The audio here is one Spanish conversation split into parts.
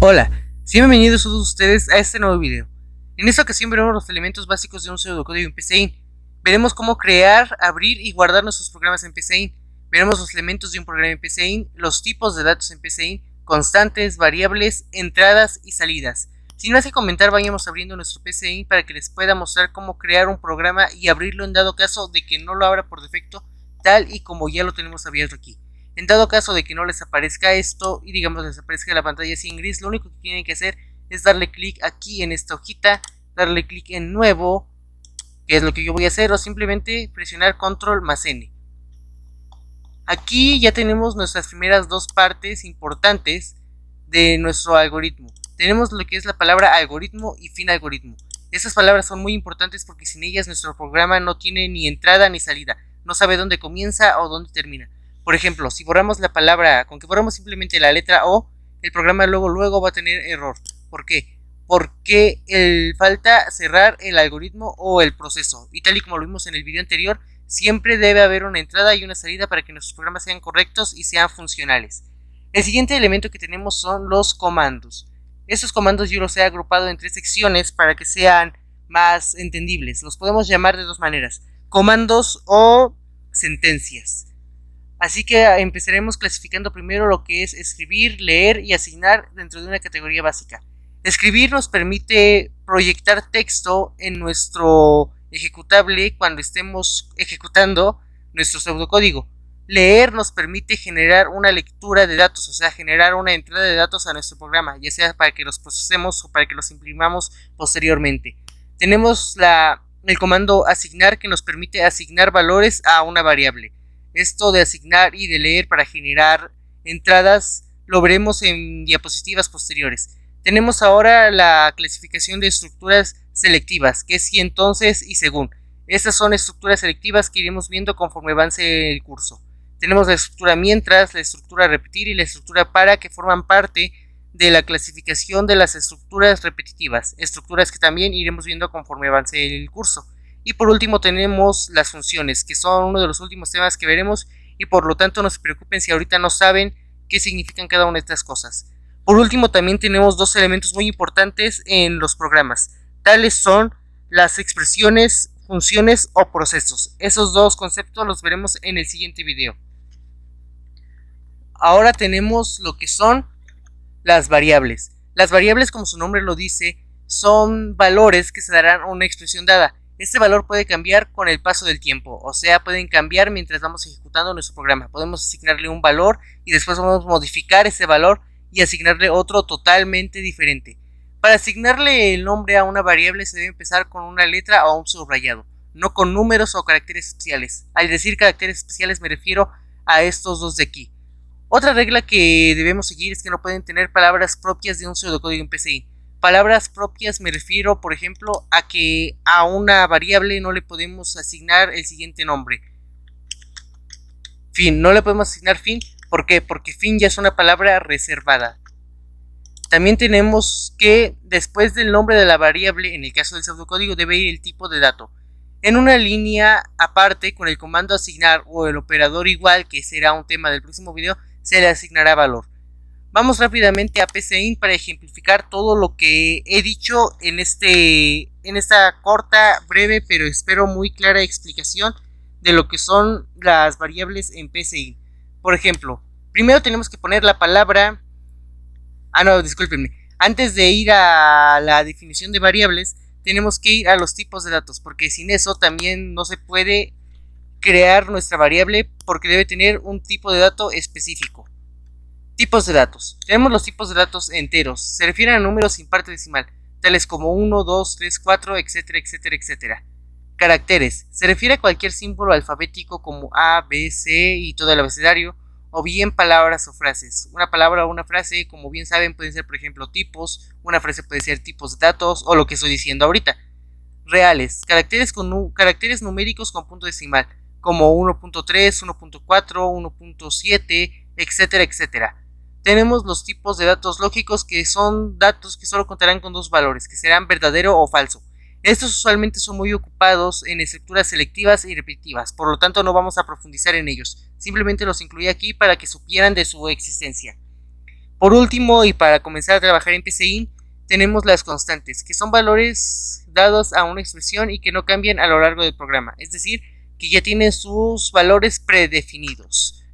Hola, bienvenidos todos ustedes a este nuevo video. En esta ocasión veremos los elementos básicos de un pseudocódigo en PCInt. Veremos cómo crear, abrir y guardar nuestros programas en PCInt. Veremos los elementos de un programa en PCInt, los tipos de datos en PCInt, constantes, variables, entradas y salidas. Sin más que comentar, vayamos abriendo nuestro PCInt para que les pueda mostrar cómo crear un programa y abrirlo en dado caso de que no lo abra por defecto, tal y como ya lo tenemos abierto aquí. En dado caso de que no les aparezca esto y digamos les aparezca la pantalla así en gris, lo único que tienen que hacer es darle clic aquí en esta hojita, darle clic en nuevo, que es lo que yo voy a hacer, o simplemente presionar control más N. Aquí ya tenemos nuestras primeras dos partes importantes de nuestro algoritmo. Tenemos lo que es la palabra algoritmo y fin algoritmo. Estas palabras son muy importantes porque sin ellas nuestro programa no tiene ni entrada ni salida, no sabe dónde comienza o dónde termina. Por ejemplo, si borramos la palabra, con que borramos simplemente la letra O, el programa luego va a tener error. ¿Por qué? Porque falta cerrar el algoritmo o el proceso. Y tal y como lo vimos en el video anterior, siempre debe haber una entrada y una salida para que nuestros programas sean correctos y sean funcionales. El siguiente elemento que tenemos son los comandos. Estos comandos yo los he agrupado en tres secciones para que sean más entendibles. Los podemos llamar de dos maneras: comandos o sentencias. Así que empezaremos clasificando primero lo que es escribir, leer y asignar dentro de una categoría básica. Escribir nos permite proyectar texto en nuestro ejecutable cuando estemos ejecutando nuestro pseudocódigo. Leer nos permite generar una lectura de datos, o sea, generar una entrada de datos a nuestro programa, ya sea para que los procesemos o para que los imprimamos posteriormente. Tenemos el comando asignar, que nos permite asignar valores a una variable. Esto de asignar y de leer para generar entradas lo veremos en diapositivas posteriores. Tenemos ahora la clasificación de estructuras selectivas, que es si, entonces y según. Estas son estructuras selectivas que iremos viendo conforme avance el curso. Tenemos la estructura mientras, la estructura repetir y la estructura para, que forman parte de la clasificación de las estructuras repetitivas, estructuras que también iremos viendo conforme avance el curso. Y por último tenemos las funciones, que son uno de los últimos temas que veremos, y por lo tanto no se preocupen si ahorita no saben qué significan cada una de estas cosas. Por último también tenemos dos elementos muy importantes en los programas, tales son las expresiones, funciones o procesos. Esos dos conceptos los veremos en el siguiente video. Ahora tenemos lo que son las variables. Las variables, como su nombre lo dice, son valores que se darán a una expresión dada. Este valor puede cambiar con el paso del tiempo, o sea, pueden cambiar mientras vamos ejecutando nuestro programa. Podemos asignarle un valor y después vamos a modificar ese valor y asignarle otro totalmente diferente. Para asignarle el nombre a una variable se debe empezar con una letra o un subrayado, no con números o caracteres especiales. Al decir caracteres especiales me refiero a estos dos de aquí. Otra regla que debemos seguir es que no pueden tener palabras propias de un pseudocódigo en PCInt. Palabras propias me refiero, por ejemplo, a que a una variable no le podemos asignar el siguiente nombre. Fin, no le podemos asignar fin. ¿Por qué? Porque fin ya es una palabra reservada. También tenemos que después del nombre de la variable, en el caso del pseudocódigo, debe ir el tipo de dato. En una línea aparte, con el comando asignar o el operador igual, que será un tema del próximo video, se le asignará valor. Vamos rápidamente a PCInt para ejemplificar todo lo que he dicho en esta corta, breve, pero espero muy clara explicación de lo que son las variables en PCInt. Por ejemplo, primero tenemos que poner la palabra... discúlpenme. Antes de ir a la definición de variables, tenemos que ir a los tipos de datos, porque sin eso también no se puede crear nuestra variable, porque debe tener un tipo de dato específico. Tipos de datos. Tenemos los tipos de datos enteros. Se refieren a números sin parte decimal, tales como 1, 2, 3, 4, etcétera, etcétera, etcétera. Caracteres. Se refiere a cualquier símbolo alfabético como A, B, C y todo el abecedario, o bien palabras o frases. Una palabra o una frase, como bien saben, pueden ser, por ejemplo, tipos. Una frase puede ser tipos de datos o lo que estoy diciendo ahorita. Reales. Caracteres numéricos con punto decimal, como 1.3, 1.4, 1.7, etcétera, etcétera. Tenemos los tipos de datos lógicos, que son datos que solo contarán con dos valores, que serán verdadero o falso. Estos usualmente son muy ocupados en estructuras selectivas y repetitivas, por lo tanto no vamos a profundizar en ellos, simplemente los incluí aquí para que supieran de su existencia. Por último, y para comenzar a trabajar en PCInt, tenemos las constantes, que son valores dados a una expresión y que no cambian a lo largo del programa, es decir, que ya tienen sus valores predefinidos.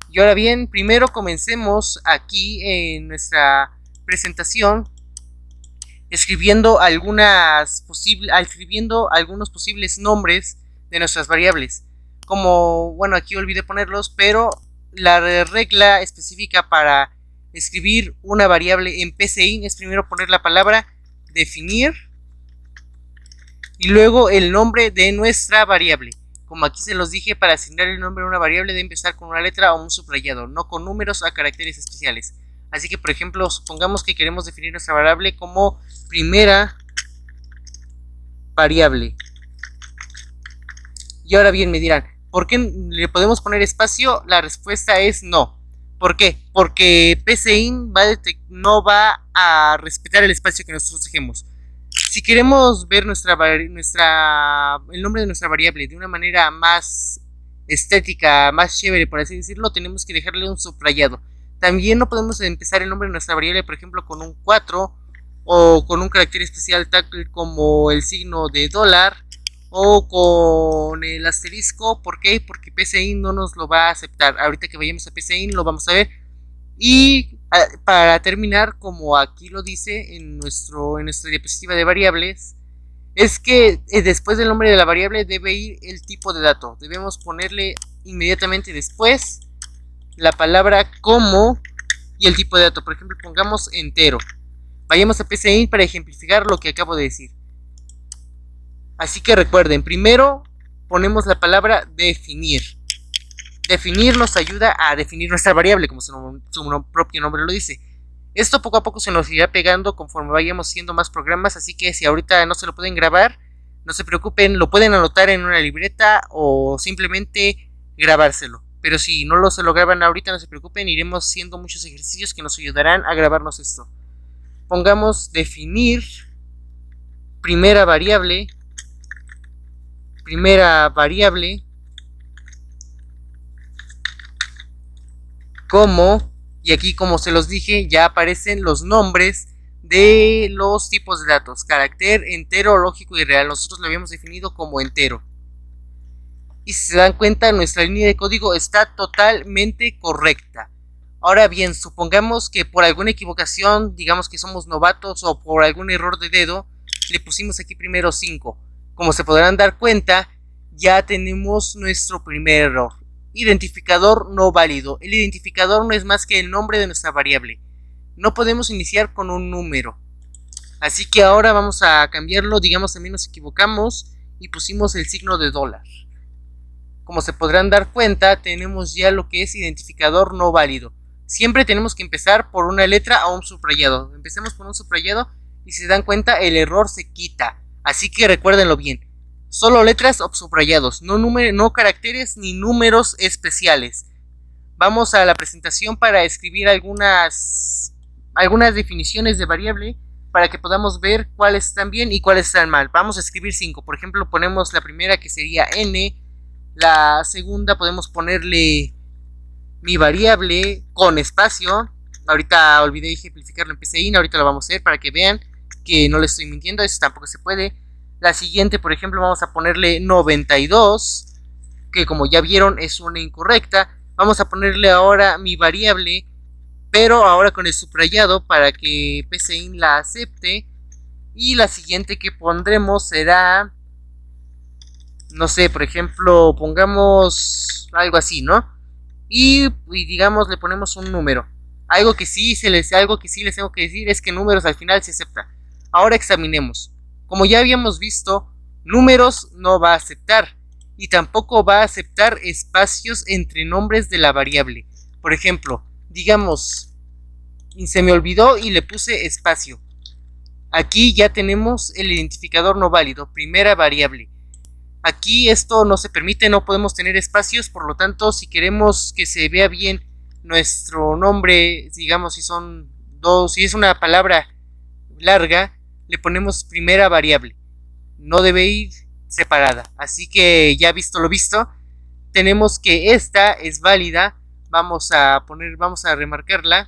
Y ahora bien, primero comencemos aquí en nuestra presentación escribiendo algunos posibles nombres de nuestras variables. Como, bueno, aquí olvidé ponerlos, pero la regla específica para escribir una variable en PCInt es primero poner la palabra definir y luego el nombre de nuestra variable. Como aquí se los dije, para asignar el nombre a una variable debe empezar con una letra o un subrayado, no con números o caracteres especiales. Así que, por ejemplo, supongamos que queremos definir nuestra variable como primera variable. Y ahora bien, me dirán, ¿por qué le podemos poner espacio? La respuesta es no. ¿Por qué? Porque PCInt no va a respetar el espacio que nosotros dejemos. Si queremos ver el nombre de nuestra variable de una manera más estética, más chévere, por así decirlo, tenemos que dejarle un subrayado. También no podemos empezar el nombre de nuestra variable, por ejemplo, con un 4 o con un carácter especial tal como el signo de dólar o con el asterisco. ¿Por qué? Porque PCInt no nos lo va a aceptar. Ahorita que vayamos a PCInt lo vamos a ver. Y para terminar, como aquí lo dice en nuestra diapositiva de variables, es que después del nombre de la variable debe ir el tipo de dato. Debemos ponerle inmediatamente después la palabra como y el tipo de dato. Por ejemplo, pongamos entero. Vayamos a PCInt para ejemplificar lo que acabo de decir. Así que recuerden, primero ponemos la palabra definir. Definir nos ayuda a definir nuestra variable, como su propio nombre lo dice. Esto poco a poco se nos irá pegando conforme vayamos haciendo más programas, así que si ahorita no se lo pueden grabar, no se preocupen, lo pueden anotar en una libreta o simplemente grabárselo. Pero si no se lo graban ahorita, no se preocupen, iremos haciendo muchos ejercicios que nos ayudarán a grabarnos esto. Pongamos definir primera variable como, y aquí como se los dije, ya aparecen los nombres de los tipos de datos: carácter, entero, lógico y real. Nosotros lo habíamos definido como entero. Y si se dan cuenta, nuestra línea de código está totalmente correcta. Ahora bien, supongamos que por alguna equivocación, digamos que somos novatos o por algún error de dedo, le pusimos aquí primero 5. Como se podrán dar cuenta, ya tenemos nuestro primer error. Identificador no válido. El identificador no es más que el nombre de nuestra variable. No podemos iniciar con un número. Así que ahora vamos a cambiarlo. Digamos, también nos equivocamos y pusimos el signo de dólar. Como se podrán dar cuenta, tenemos ya lo que es identificador no válido. Siempre tenemos que empezar por una letra o un subrayado. Empecemos por un subrayado y si se dan cuenta, el error se quita. Así que recuérdenlo bien. Solo letras o subrayados, no caracteres ni números especiales. Vamos a la presentación para escribir algunas definiciones de variable para que podamos ver cuáles están bien y cuáles están mal. Vamos a escribir 5. Por ejemplo, ponemos la primera, que sería n. La segunda podemos ponerle mi variable con espacio. Ahorita olvidé ejemplificarlo en PCInt, ahorita lo vamos a hacer para que vean que no les estoy mintiendo, eso tampoco se puede. La siguiente, por ejemplo, vamos a ponerle 92, que como ya vieron es una incorrecta. Vamos a ponerle ahora mi variable, pero ahora con el subrayado para que PCInt la acepte. Y la siguiente que pondremos será, no sé, por ejemplo, pongamos algo así, ¿no? Y digamos, le ponemos un número. Algo que sí les tengo que decir es que números al final se acepta. Ahora examinemos. Como ya habíamos visto, números no va a aceptar y tampoco va a aceptar espacios entre nombres de la variable. Por ejemplo, digamos, se me olvidó y le puse espacio. Aquí ya tenemos el identificador no válido, primera variable. Aquí esto no se permite, no podemos tener espacios, por lo tanto, si queremos que se vea bien nuestro nombre, digamos, si es una palabra larga, le ponemos primera variable. No debe ir separada. Así que ya visto lo visto, tenemos que esta es válida. Vamos a remarcarla.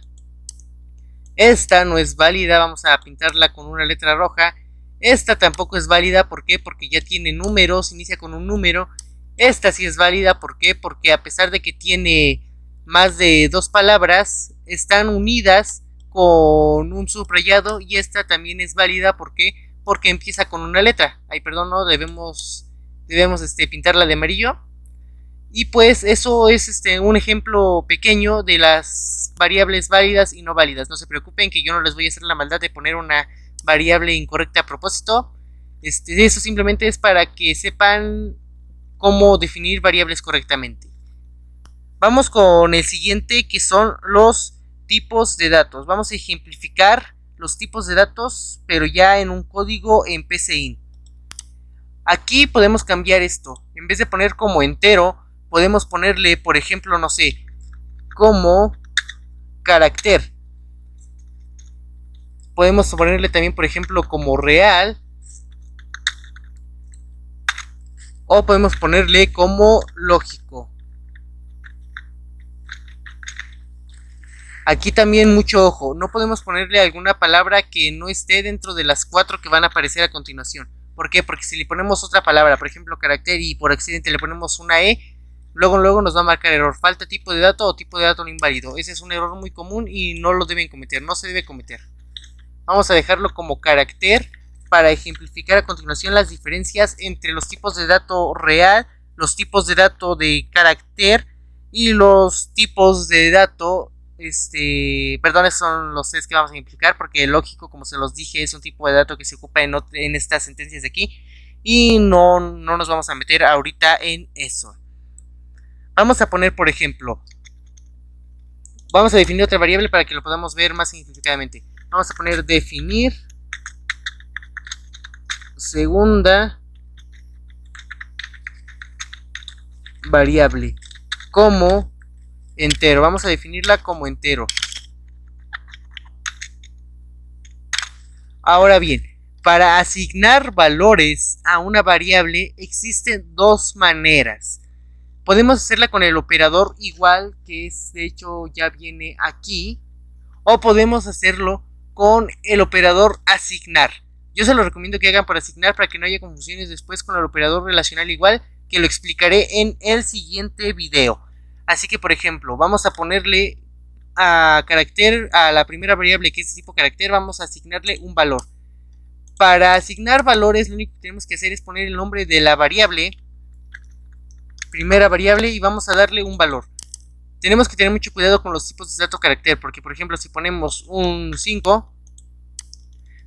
Esta no es válida, vamos a pintarla con una letra roja. Esta tampoco es válida, ¿por qué? Porque ya tiene números, inicia con un número. Esta sí es válida, ¿por qué? Porque a pesar de que tiene más de 2 palabras, están unidas con un subrayado. Y esta también es válida, ¿por qué? Porque empieza con una letra. Ay, perdón, no, debemos pintarla de amarillo. Y pues eso es un ejemplo pequeño de las variables válidas y no válidas. No se preocupen que yo no les voy a hacer la maldad de poner una variable incorrecta a propósito. Eso simplemente es para que sepan cómo definir variables correctamente. Vamos con el siguiente, que son los tipos de datos. Vamos a ejemplificar los tipos de datos, pero ya en un código en PCInt. Aquí podemos cambiar esto. En vez de poner como entero, podemos ponerle, por ejemplo, no sé, como carácter. Podemos ponerle también, por ejemplo, como real. O podemos ponerle como lógico. Aquí también mucho ojo, no podemos ponerle alguna palabra que no esté dentro de las 4 que van a aparecer a continuación. ¿Por qué? Porque si le ponemos otra palabra, por ejemplo carácter, y por accidente le ponemos una E, luego nos va a marcar error, falta tipo de dato o tipo de dato no inválido. Ese es un error muy común y no lo deben cometer, no se debe cometer. Vamos a dejarlo como carácter para ejemplificar a continuación las diferencias entre los tipos de dato real, los tipos de dato de carácter y los tipos de dato perdón, esos son los 3 que vamos a ejemplificar, porque el lógico, como se los dije, es un tipo de dato que se ocupa en estas sentencias de aquí, y no nos vamos a meter ahorita en eso. Vamos a poner, por ejemplo, vamos a definir otra variable para que lo podamos ver más significativamente. Vamos a poner definir segunda variable como entero. Vamos a definirla como entero. Ahora bien, para asignar valores a una variable existen 2 maneras. Podemos hacerla con el operador igual, que es, de hecho ya viene aquí, o podemos hacerlo con el operador asignar. Yo se lo recomiendo que hagan por asignar para que no haya confusiones después con el operador relacional igual, que lo explicaré en el siguiente video. Así que, por ejemplo, vamos a ponerle a carácter, a la primera variable que es tipo carácter, vamos a asignarle un valor. Para asignar valores, lo único que tenemos que hacer es poner el nombre de la variable, primera variable, y vamos a darle un valor. Tenemos que tener mucho cuidado con los tipos de dato carácter, porque por ejemplo si ponemos un 5,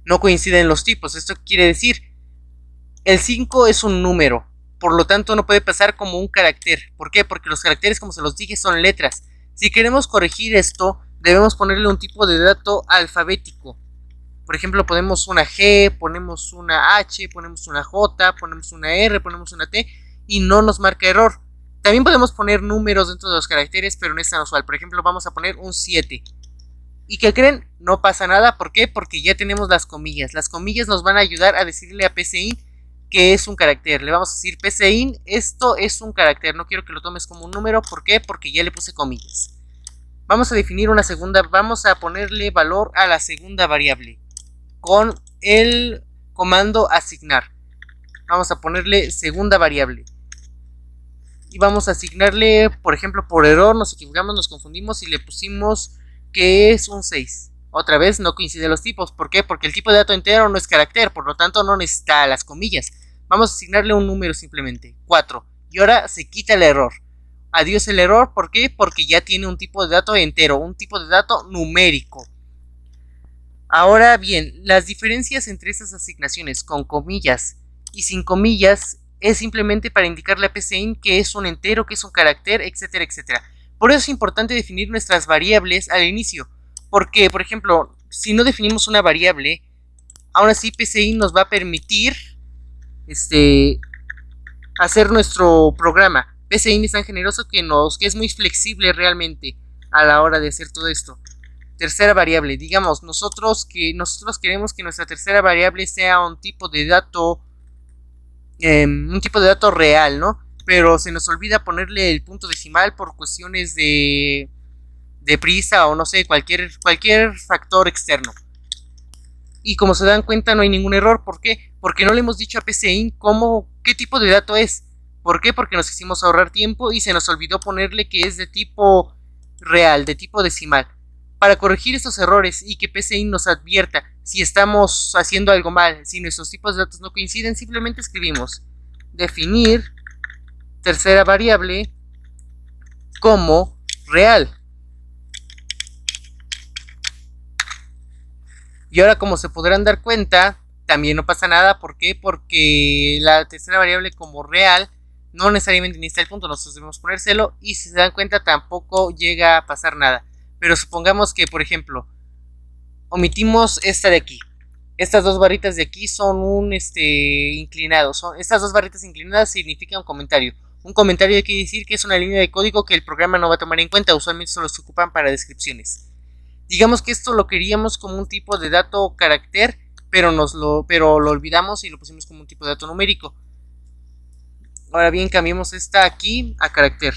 no coinciden los tipos. Esto quiere decir, el 5 es un número, por lo tanto no puede pasar como un carácter. ¿Por qué? Porque los caracteres, como se los dije, son letras. Si queremos corregir esto, debemos ponerle un tipo de dato alfabético. Por ejemplo, ponemos una G, ponemos una H, ponemos una J, ponemos una R, ponemos una T, y no nos marca error. También podemos poner números dentro de los caracteres, pero no es tan usual. Por ejemplo, vamos a poner un 7. ¿Y qué creen? No pasa nada. ¿Por qué? Porque ya tenemos las comillas. Las comillas nos van a ayudar a decirle a PCInt que es un carácter. Le vamos a decir, PCInt, esto es un carácter. No quiero que lo tomes como un número. ¿Por qué? Porque ya le puse comillas. Vamos a definir una segunda. Vamos a ponerle valor a la segunda variable con el comando asignar. Vamos a ponerle segunda variable. Y vamos a asignarle, por ejemplo, por error nos equivocamos, nos confundimos y le pusimos que es un 6. Otra vez no coinciden los tipos. ¿Por qué? Porque el tipo de dato entero no es carácter, por lo tanto no necesita las comillas. Vamos a asignarle un número simplemente, 4. Y ahora se quita el error. Adiós el error, ¿por qué? Porque ya tiene un tipo de dato entero, un tipo de dato numérico. Ahora bien, las diferencias entre estas asignaciones con comillas y sin comillas es simplemente para indicarle a PCInt que es un entero, que es un carácter, etcétera, etcétera. Por eso es importante definir nuestras variables al inicio, porque, por ejemplo, si no definimos una variable, aún así PCInt nos va a permitir hacer nuestro programa. PCInt es tan generoso que es muy flexible realmente a la hora de hacer todo esto. Tercera variable, digamos, nosotros queremos que nuestra tercera variable sea un tipo de dato real, ¿no? Pero se nos olvida ponerle el punto decimal por cuestiones de de prisa o no sé, cualquier factor externo. Y como se dan cuenta no hay ningún error. ¿Por qué? Porque no le hemos dicho a PCInt qué tipo de dato es. ¿Por qué? Porque nos quisimos ahorrar tiempo y se nos olvidó ponerle que es de tipo real, de tipo decimal. Para corregir estos errores y que PCInt nos advierta si estamos haciendo algo mal, si nuestros tipos de datos no coinciden, simplemente escribimos definir tercera variable como real. Y ahora, como se podrán dar cuenta, también no pasa nada. ¿Por qué? Porque la tercera variable como real no necesariamente necesita el punto, nosotros debemos ponérselo y si se dan cuenta tampoco llega a pasar nada. Pero supongamos que, por ejemplo, omitimos esta de aquí. Estas dos barritas de aquí son un inclinado. Estas dos barritas inclinadas significan un comentario. Un comentario quiere decir que es una línea de código que el programa no va a tomar en cuenta. Usualmente solo se ocupan para descripciones. Digamos que esto lo queríamos como un tipo de dato carácter, pero lo olvidamos y lo pusimos como un tipo de dato numérico. Ahora bien, cambiemos esta aquí a carácter.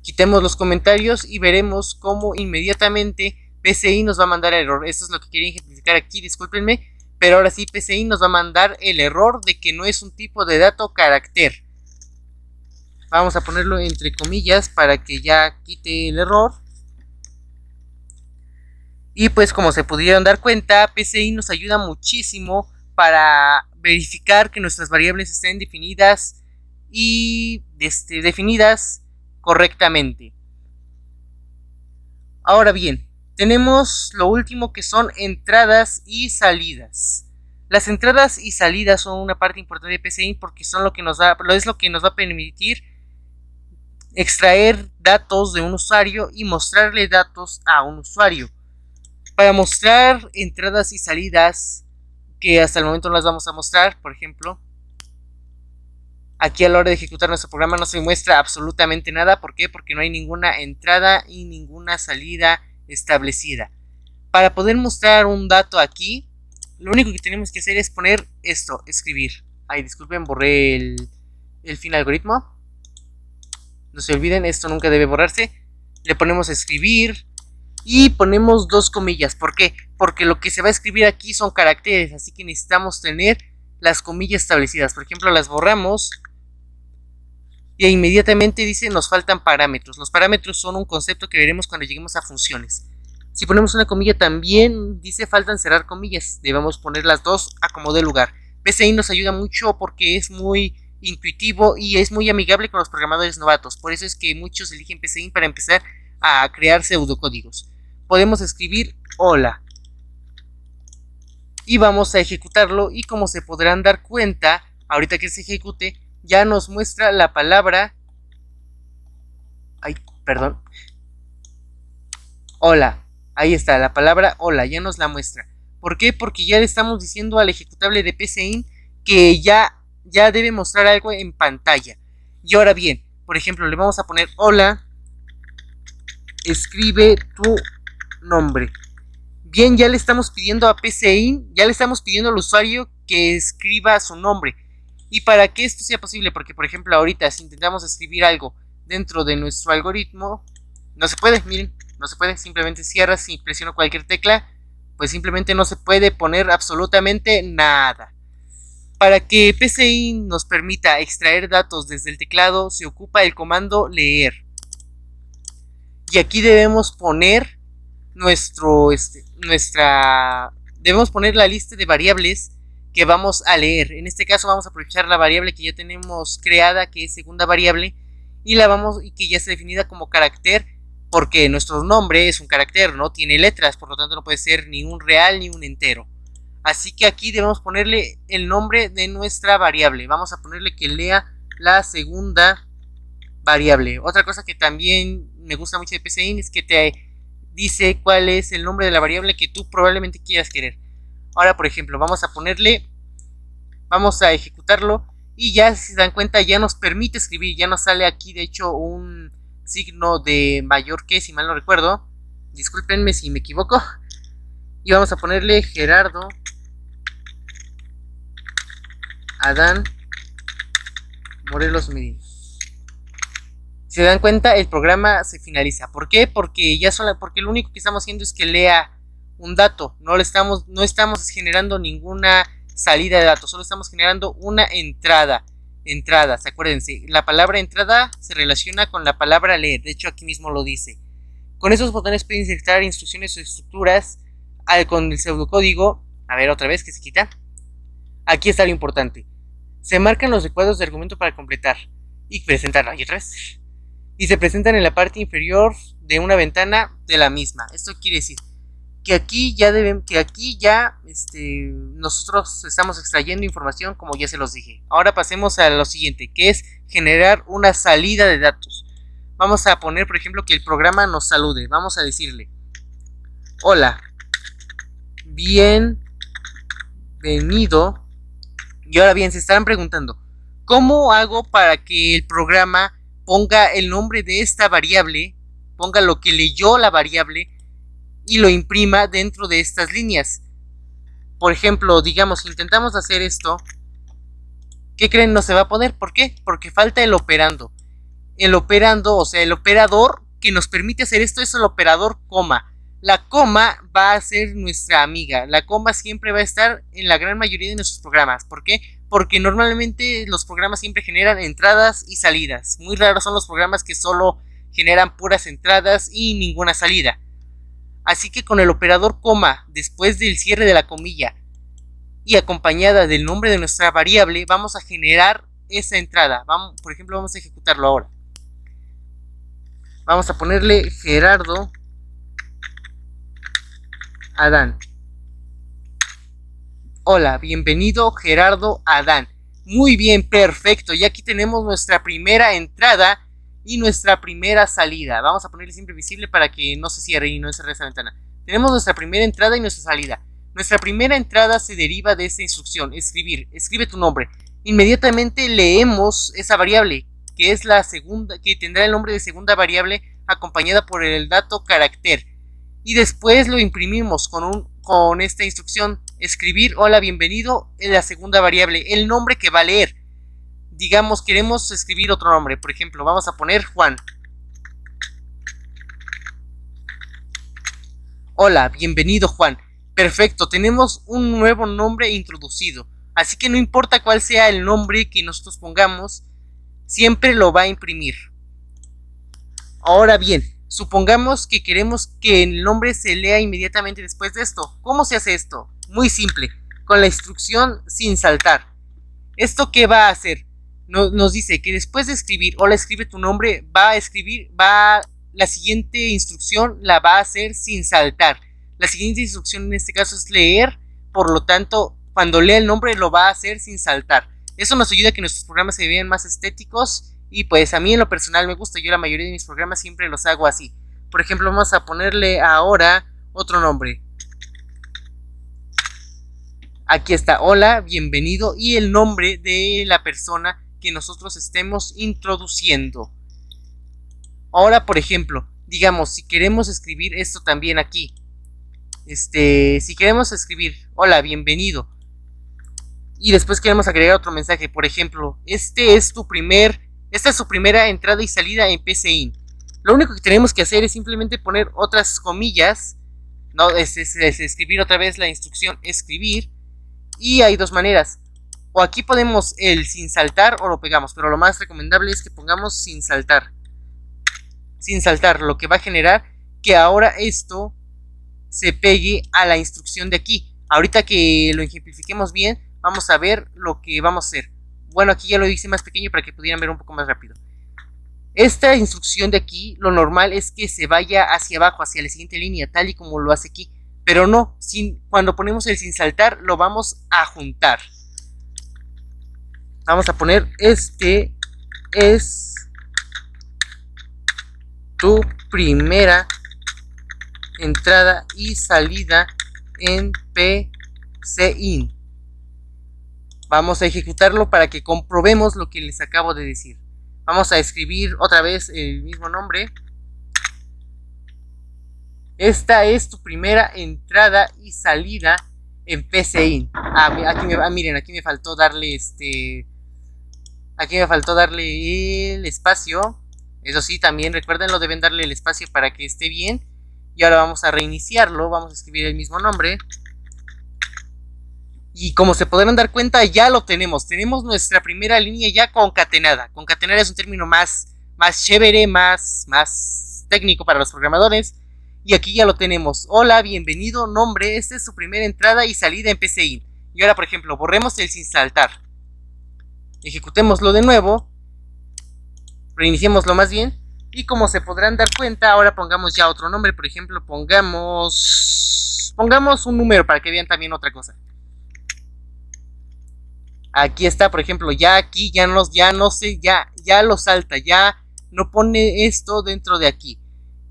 Quitemos los comentarios y veremos cómo inmediatamente PCInt nos va a mandar error. Esto es lo que quería ejemplificar aquí, discúlpenme. Pero ahora sí, PCInt nos va a mandar el error de que no es un tipo de dato carácter. Vamos a ponerlo entre comillas para que ya quite el error. Y pues como se pudieron dar cuenta, PCInt nos ayuda muchísimo para verificar que nuestras variables estén definidas y definidas correctamente. Ahora bien, tenemos lo último que son entradas y salidas. Las entradas y salidas son una parte importante de PCInt porque son lo que nos va a permitir extraer datos de un usuario y mostrarle datos a un usuario. Para mostrar entradas y salidas, que hasta el momento no las vamos a mostrar, por ejemplo, aquí a la hora de ejecutar nuestro programa no se muestra absolutamente nada. ¿Por qué? Porque no hay ninguna entrada y ninguna salida establecida. Para poder mostrar un dato aquí, lo único que tenemos que hacer es poner esto, escribir. Ay, disculpen, borré el fin algoritmo. No se olviden, esto nunca debe borrarse. Le ponemos escribir y ponemos dos comillas. ¿Por qué? Porque lo que se va a escribir aquí son caracteres, así que necesitamos tener las comillas establecidas. Por ejemplo, las borramos y inmediatamente dice nos faltan parámetros. Los parámetros son un concepto que veremos cuando lleguemos a funciones. Si ponemos una comilla también dice faltan cerrar comillas. Debemos poner las dos a como dé lugar. PCInt nos ayuda mucho porque es muy intuitivo y es muy amigable con los programadores novatos. Por eso es que muchos eligen PCInt para empezar a crear pseudocódigos. Podemos escribir hola y vamos a ejecutarlo y como se podrán dar cuenta, ahorita que se ejecute ya nos muestra la palabra hola. Ahí está, la palabra hola, ya nos la muestra. ¿Por qué? Porque ya le estamos diciendo al ejecutable de PCInt que ya debe mostrar algo en pantalla. Y ahora bien, por ejemplo, le vamos a poner hola, escribe tu nombre. Bien, ya le estamos pidiendo a PCInt, ya le estamos pidiendo al usuario que escriba su nombre. Y para que esto sea posible, porque por ejemplo ahorita si intentamos escribir algo dentro de nuestro algoritmo, no se puede, miren, no se puede, simplemente cierra. Si presiono cualquier tecla, pues simplemente no se puede poner absolutamente nada. Para que PCInt nos permita extraer datos desde el teclado, se ocupa el comando leer. Y aquí debemos poner debemos poner la lista de variables que vamos a leer. En este caso vamos a aprovechar la variable que ya tenemos creada, que es segunda variable, y que ya está definida como carácter, porque nuestro nombre es un carácter, no tiene letras, por lo tanto no puede ser ni un real ni un entero. Así que aquí debemos ponerle el nombre de nuestra variable. Vamos a ponerle que lea la segunda variable. Otra cosa que también me gusta mucho de PCInt es que te dice cuál es el nombre de la variable que tú probablemente quieras querer. Ahora, por ejemplo, vamos a ejecutarlo y ya, si se dan cuenta, ya nos permite escribir. Ya nos sale aquí, de hecho, un signo de mayor que, si mal no recuerdo. Discúlpenme si me equivoco. Y vamos a ponerle Gerardo Adán Morelos Medina. Si se dan cuenta, el programa se finaliza. ¿Por qué? Porque porque lo único que estamos haciendo es que lea un dato. No estamos generando ninguna salida de datos, solo estamos generando una entrada. Acuérdense, la palabra entrada se relaciona con la palabra leer. De hecho, aquí mismo lo dice. Con esos botones pueden insertar instrucciones o estructuras con el pseudocódigo. A ver, otra vez que se quita. Aquí está lo importante. Se marcan los recuadros de argumento para completar y presentarla. Y otra vez. Y se presentan en la parte inferior de una ventana de la misma. Esto quiere decir que aquí ya nosotros estamos extrayendo información, como ya se los dije. Ahora pasemos a lo siguiente, que es generar una salida de datos. Vamos a poner, por ejemplo, que el programa nos salude. Vamos a decirle: hola, bienvenido. Y ahora bien, se estarán preguntando, ¿cómo hago para que el programa ponga el nombre de esta variable, ponga lo que leyó la variable y lo imprima dentro de estas líneas? Por ejemplo, digamos, intentamos hacer esto. ¿Qué creen? No se va a poder. ¿Por qué? Porque falta el operando. El operando, o sea, el operador que nos permite hacer esto es el operador coma. La coma va a ser nuestra amiga. La coma siempre va a estar en la gran mayoría de nuestros programas. ¿Por qué? Porque normalmente los programas siempre generan entradas y salidas. Muy raros son los programas que solo generan puras entradas y ninguna salida. Así que con el operador coma, después del cierre de la comilla y acompañada del nombre de nuestra variable, vamos a generar esa entrada. Por ejemplo, vamos a ejecutarlo ahora. Vamos a ponerle Gerardo Adán. Hola, bienvenido Gerardo Adán. Muy bien, perfecto. Y aquí tenemos nuestra primera entrada y nuestra primera salida. Vamos a ponerle siempre visible para que no se cierre y no se cierre esa ventana. Tenemos nuestra primera entrada y nuestra salida. Nuestra primera entrada se deriva de esta instrucción: escribir. Escribe tu nombre. Inmediatamente leemos esa variable, que es la segunda, que tendrá el nombre de segunda variable acompañada por el dato carácter. Y después lo imprimimos con esta instrucción: escribir hola bienvenido en la segunda variable, el nombre que va a leer. Digamos, queremos escribir otro nombre, por ejemplo, vamos a poner Juan. Hola, bienvenido Juan. Perfecto, tenemos un nuevo nombre introducido. Así que no importa cuál sea el nombre que nosotros pongamos, siempre lo va a imprimir. Ahora bien, supongamos que queremos que el nombre se lea inmediatamente después de esto. ¿Cómo se hace esto? Muy simple, con la instrucción sin saltar. ¿Esto qué va a hacer? Nos dice que después de escribir hola, escribe tu nombre, la siguiente instrucción la va a hacer sin saltar. La siguiente instrucción en este caso es leer, por lo tanto, cuando lea el nombre lo va a hacer sin saltar. Eso nos ayuda a que nuestros programas se vean más estéticos. Y pues a mí en lo personal me gusta. Yo la mayoría de mis programas siempre los hago así. Por ejemplo, vamos a ponerle ahora otro nombre. Aquí está, hola, bienvenido, y el nombre de la persona que nosotros estemos introduciendo. Ahora, por ejemplo, digamos, si queremos escribir esto también aquí. Si queremos escribir hola, bienvenido, y después queremos agregar otro mensaje, por ejemplo, esta es su primera entrada y salida en PCIN. Lo único que tenemos que hacer es simplemente poner otras comillas, no es escribir otra vez la instrucción escribir, y hay dos maneras. O aquí podemos el sin saltar o lo pegamos, pero lo más recomendable es que pongamos sin saltar. Sin saltar, lo que va a generar que ahora esto se pegue a la instrucción de aquí. Ahorita que lo ejemplifiquemos bien, vamos a ver lo que vamos a hacer. Bueno, aquí ya lo hice más pequeño para que pudieran ver un poco más rápido. Esta instrucción de aquí, lo normal es que se vaya hacia abajo, hacia la siguiente línea, tal y como lo hace aquí. Pero no, cuando ponemos el sin saltar, lo vamos a juntar. Vamos a poner, este es tu primera entrada y salida en PCIN. Vamos a ejecutarlo para que comprobemos lo que les acabo de decir. Vamos a escribir otra vez el mismo nombre. Esta es tu primera entrada y salida en PCIN. Miren, aquí me faltó darle aquí me faltó darle el espacio. Eso sí, también recuérdenlo, deben darle el espacio para que esté bien. Y ahora vamos a reiniciarlo, vamos a escribir el mismo nombre. Y como se podrán dar cuenta, ya lo tenemos. Tenemos nuestra primera línea ya concatenada. Concatenar es un término más chévere, más técnico para los programadores. Y aquí ya lo tenemos. Hola, bienvenido, nombre. Esta es su primera entrada y salida en PCInt. Y ahora, por ejemplo, borremos el sin saltar. Ejecutémoslo de nuevo. Reiniciémoslo más bien. Y como se podrán dar cuenta, ahora pongamos ya otro nombre. Por ejemplo, pongamos un número para que vean también otra cosa. Aquí está, por ejemplo, ya aquí ya lo salta, ya no pone esto dentro de aquí.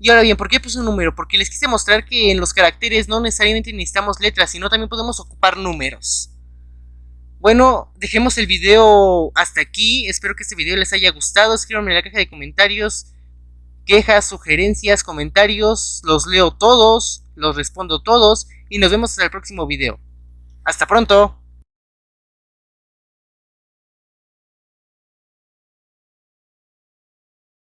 Y ahora bien, ¿por qué puse un número? Porque les quise mostrar que en los caracteres no necesariamente necesitamos letras, sino también podemos ocupar números. Bueno, dejemos el video hasta aquí. Espero que este video les haya gustado. Escríbanme en la caja de comentarios quejas, sugerencias, comentarios. Los leo todos, los respondo todos y nos vemos hasta el próximo video. Hasta pronto.